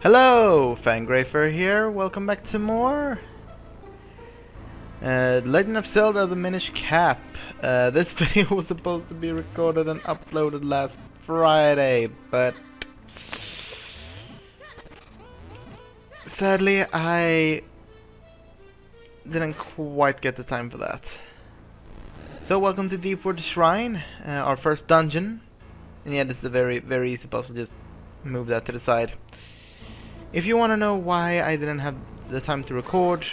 Hello, Fangrafer here. Welcome back to more Legend of Zelda: The Minish Cap. This video was supposed to be recorded and uploaded last Friday, but sadly I didn't quite get the time for that. So welcome to Deepwood Shrine, our first dungeon. And yeah, this is a very easy puzzle. Just move that to the side. If you want to know why I didn't have the time to record,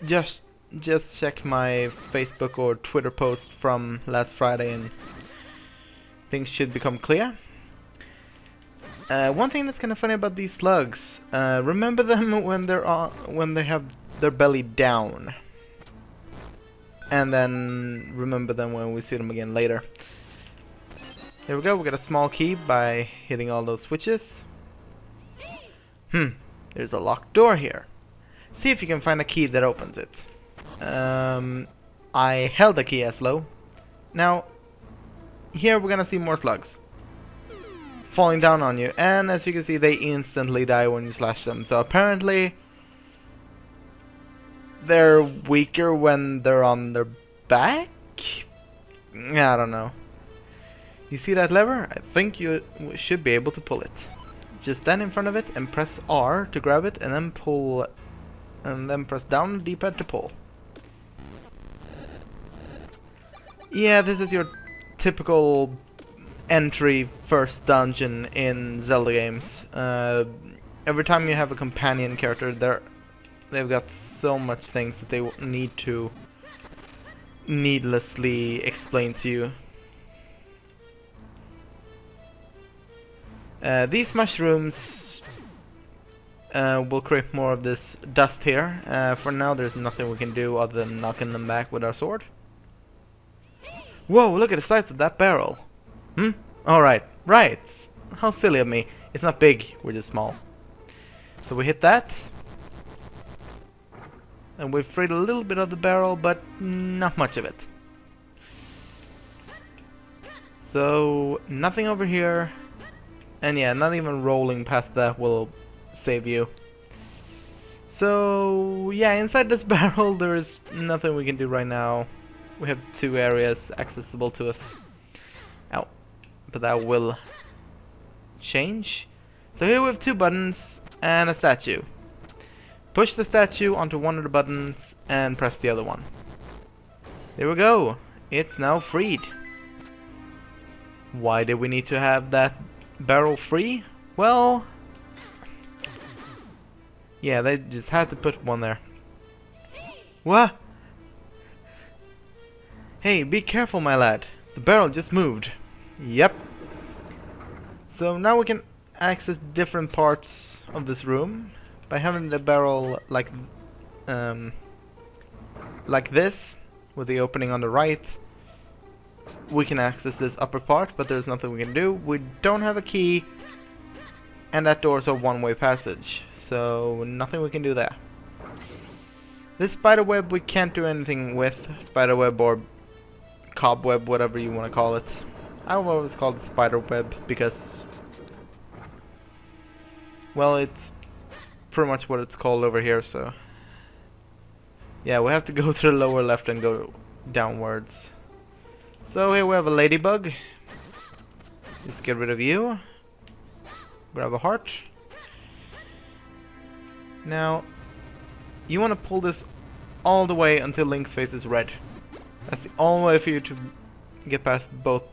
just check my Facebook or Twitter post from last Friday and things should become clear. One thing that's kind of funny about these slugs, remember them when they have their belly down, and then remember them when we see them again later. There we go. We got a small key by hitting all those switches. There's a locked door here. See if you can find a key that opens it. I held the key as low. Now, here we're gonna see more slugs falling down on you, and as you can see, they instantly die when you slash them. So apparently, they're weaker when they're on their back? I don't know. You see that lever? I think you should be able to pull it. Just stand in front of it and press R to grab it, and then pull, and then press down on the D-pad to pull. Yeah, this is your typical entry first dungeon in Zelda games. Every time you have a companion character, they've got so much things that they need to needlessly explain to you. These mushrooms will create more of this dust here. For now there's nothing we can do other than knocking them back with our sword. Whoa, look at the size of that barrel. Alright, right. How silly of me. It's not big, we're just small. So we hit that. And we've freed a little bit of the barrel, but not much of it. So, nothing over here. And yeah, not even rolling past that will save you. So yeah, inside this barrel there is nothing we can do right now. We have two areas accessible to us. Ow. But that will change. So here we have two buttons and a statue. Push the statue onto one of the buttons and press the other one. There we go. It's now freed. Why did we need to have that barrel free? Well, yeah, they just had to put one there. What? Hey, be careful, my lad. The barrel just moved. Yep. So now we can access different parts of this room by having the barrel like this, with the opening on the right. We can access this upper part, but there's nothing we can do. We don't have a key, and that door is a one-way passage, so nothing we can do there. This spiderweb we can't do anything with. Spiderweb or cobweb, whatever you want to call it. I've always called it spiderweb because, well, it's pretty much what it's called over here, so yeah, we have to go to the lower left and go downwards. So here we have a ladybug. Let's get rid of you. Grab a heart. Now, you want to pull this all the way until Link's face is red. That's the only way for you to get past both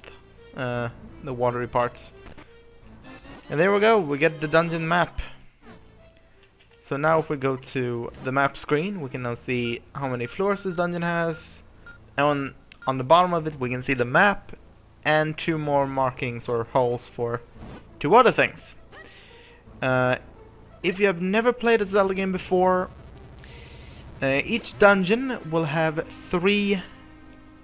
the watery parts. And there we go, we get the dungeon map. So now if we go to the map screen, we can now see how many floors this dungeon has. And on the bottom of it we can see the map and two more markings or holes for two other things. If you have never played a Zelda game before, each dungeon will have three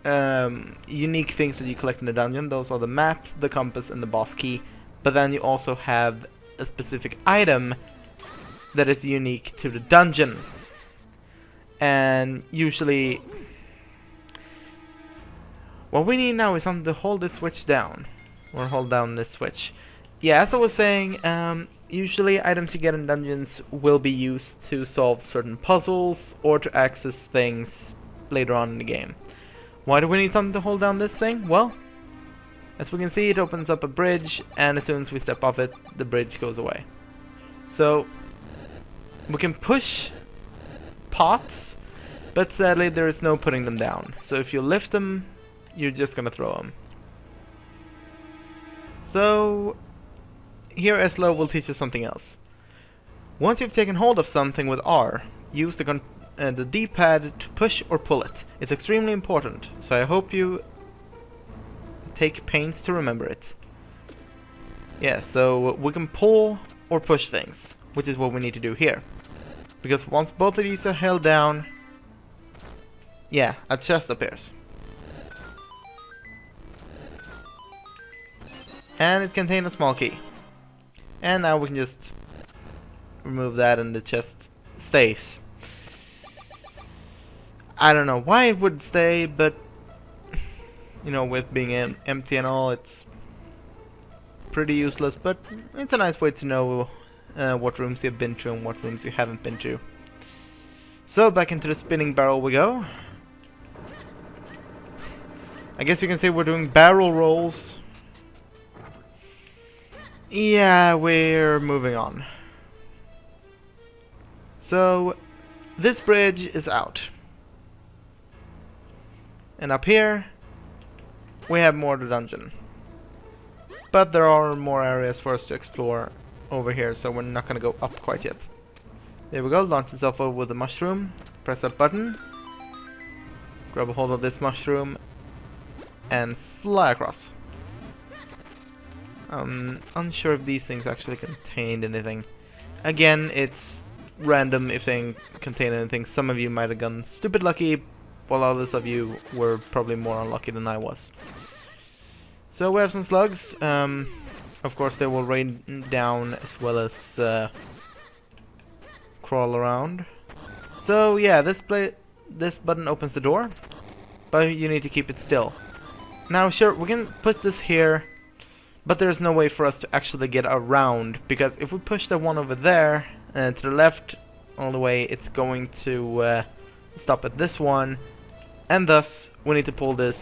unique things that you collect in the dungeon. Those are the map, the compass, and the boss key. But then you also have a specific item that is unique to the dungeon. And usually what we need now is something to hold this switch down, or hold down this switch. yeah, as I was saying, usually items you get in dungeons will be used to solve certain puzzles or to access things later on in the game. Why do we need something to hold down this thing? Well, as we can see, it opens up a bridge, and as soon as we step off it, the bridge goes away. So, we can push pots, but sadly there is no putting them down. So if you lift them, you're just gonna throw them. So, here Eslo will teach us something else. Once you've taken hold of something with R, use the D-pad to push or pull it. It's extremely important, so I hope you take pains to remember it. Yeah, so we can pull or push things, which is what we need to do here. Because once both of these are held down, yeah, a chest appears. And it contains a small key. And now we can just remove that and the chest stays. I don't know why it would stay, but you know, with being empty and all, it's pretty useless, but it's a nice way to know what rooms you've been to and what rooms you haven't been to. So back into the spinning barrel we go. I guess you can say we're doing barrel rolls. Yeah, we're moving on. So this bridge is out. And up here we have more of the dungeon. But there are more areas for us to explore over here, so we're not gonna go up quite yet. There we go, launch itself over with the mushroom. Press that button. Grab a hold of this mushroom and fly across. Unsure if these things actually contained anything. Again, it's random if they contain anything. Some of you might have gotten stupid lucky, while others of you were probably more unlucky than I was. So we have some slugs. Of course they will rain down as well as crawl around. So yeah, this button opens the door, but you need to keep it still. Now sure, we can put this here, but there's no way for us to actually get around, because if we push the one over there to the left all the way, it's going to stop at this one, and thus we need to pull this,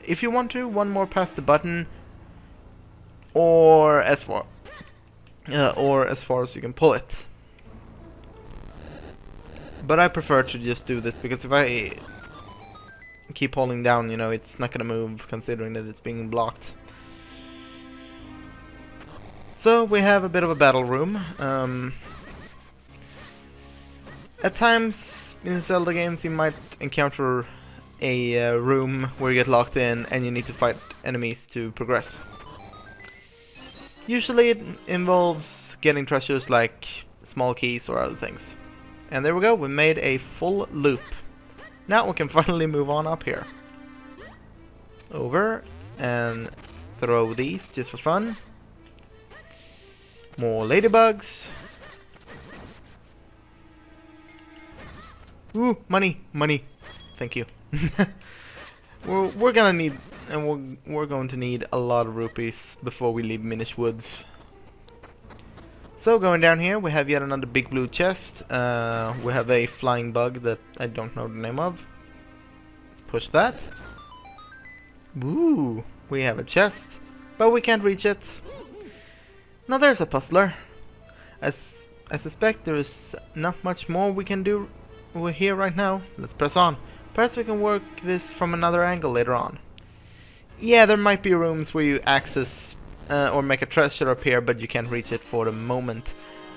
if you want to, one more past the button, or as far as you can pull it. But I prefer to just do this, because if I keep holding down, you know, it's not gonna move, considering that it's being blocked. So we have a bit of a battle room. At times in Zelda games you might encounter a room where you get locked in and you need to fight enemies to progress. Usually it involves getting treasures like small keys or other things. And there we go, we made a full loop. Now we can finally move on up here. Over and throw these just for fun. More ladybugs. Ooh, money, money. Thank you. we're gonna need, and we're going to need a lot of rupees before we leave Minish Woods. So going down here, we have yet another big blue chest. We have a flying bug that I don't know the name of. Let's push that. Ooh, we have a chest, but we can't reach it. Now there's a puzzler. As I suspect there's not much more we can do here right now. Let's press on. Perhaps we can work this from another angle later on. Yeah, there might be rooms where you access or make a treasure appear, but you can't reach it for the moment.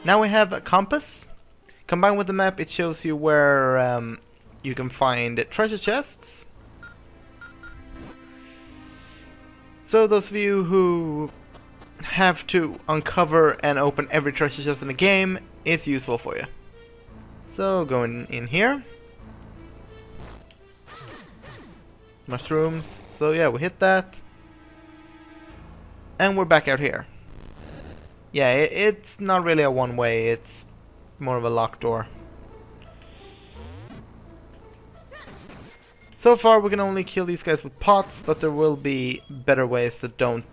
Now we have a compass. Combined with the map, it shows you where you can find treasure chests. So those of you who have to uncover and open every treasure chest in the game, it's useful for you. So going in here. Mushrooms. So yeah, we hit that. And we're back out here. Yeah, it's not really a one-way, it's more of a locked door. So far we can only kill these guys with pots, but there will be better ways that don't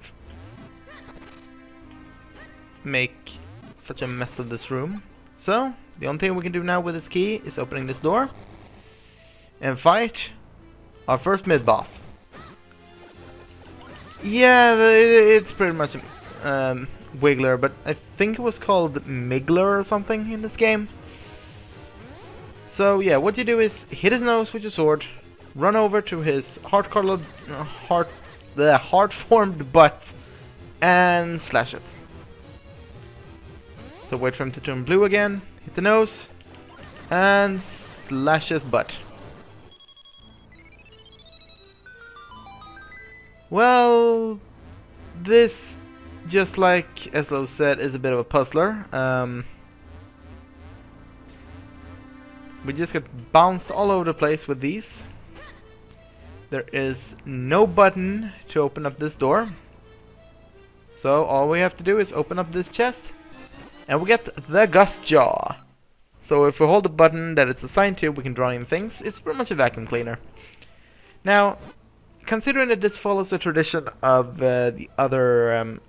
make such a mess of this room. So, the only thing we can do now with this key is opening this door and fight our first mid-boss. Yeah, it's pretty much Wiggler, but I think it was called Miggler or something in this game. So yeah, what you do is hit his nose with your sword, run over to his heart-formed butt, and slash it. So wait for him to turn blue again, hit the nose, and slash his butt. Well, this, just like Eslo said, is a bit of a puzzler. We just get bounced all over the place with these. There is no button to open up this door. So all we have to do is open up this chest and we get the Gust Jaw. So if we hold the button that it's assigned to, we can draw in things. It's pretty much a vacuum cleaner. Now, considering that this follows a tradition of the other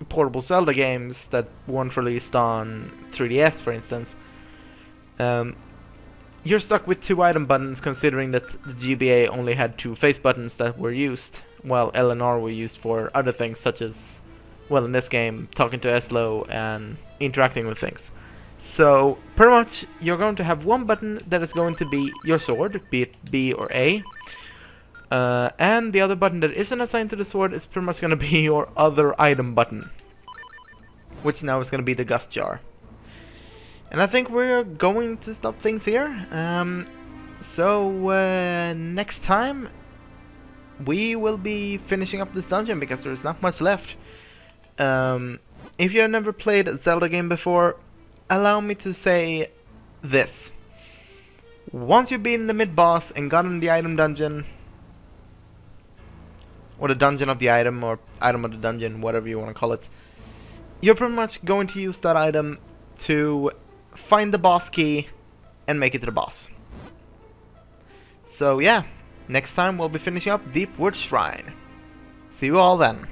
portable Zelda games that weren't released on 3DS, for instance, you're stuck with 2 item buttons, considering that the GBA only had 2 face buttons that were used, while L and R were used for other things, such as, well, in this game, talking to Eslo and interacting with things. So, pretty much, you're going to have one button that is going to be your sword, be it B or A, and the other button that isn't assigned to the sword is pretty much going to be your other item button, which now is going to be the Gust Jar. And I think we're going to stop things here. Next time we will be finishing up this dungeon because there's not much left. If you have never played a Zelda game before, allow me to say this. Once you've been the mid-boss and gotten the item dungeon, or the dungeon of the item, or item of the dungeon, whatever you want to call it, you're pretty much going to use that item to find the boss key and make it to the boss. So yeah, next time we'll be finishing up Deepwood Shrine. See you all then.